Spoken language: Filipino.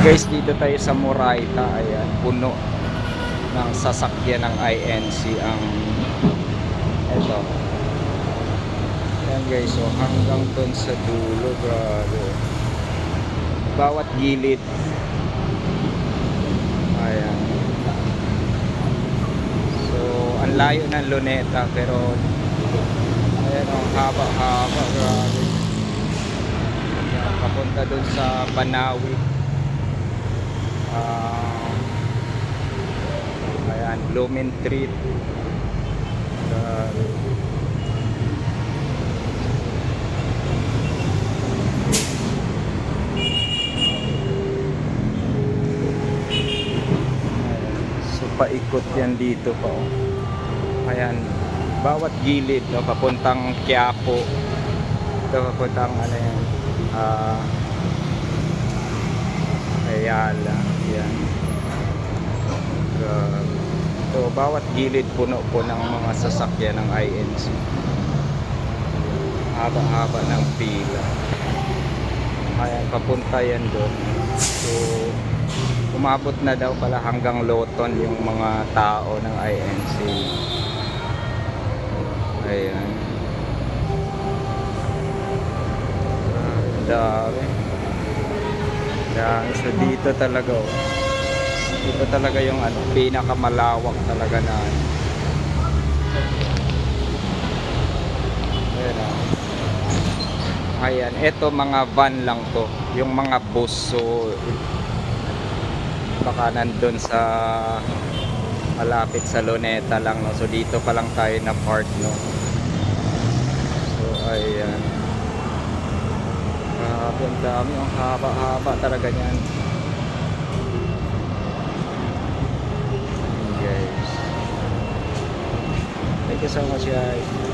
Guys, dito tayo sa Moraita. Ayan, puno ng sasakyan ng INC ang eto. Ayan guys, so hanggang dun sa dulo, grabe. Bawat gilid. Ayan. So, ang layo ng Luneta, pero ayan, ang haba-haba, grabe. Ayan, papunta dun sa Banawi. Ayan, Blooming Treat. So paikot yan dito pa. Ayan, bawat gilid, no, papuntang Quiapo. Ito papuntang ano yan, Ayala. Yan. So bawat gilid puno po ng mga sasakyan ng INC. Haba-haba ng pila. Ayan, papunta yan doon. So umabot na daw pala hanggang Loton yung mga tao ng INC. Ayan. Dami. Yan, so dito talaga, oh. Dito talaga yung ano, pinakamalawak talaga na ano. Ayan, oh. Ayan, eto mga van lang to, yung mga bus. So baka nandun sa malapit sa Luneta lang, no? So dito pa lang tayo na park, no? So ayan, grabe, ang dami, ang haba-haba talaga niyan. Guys, thank you so much guys.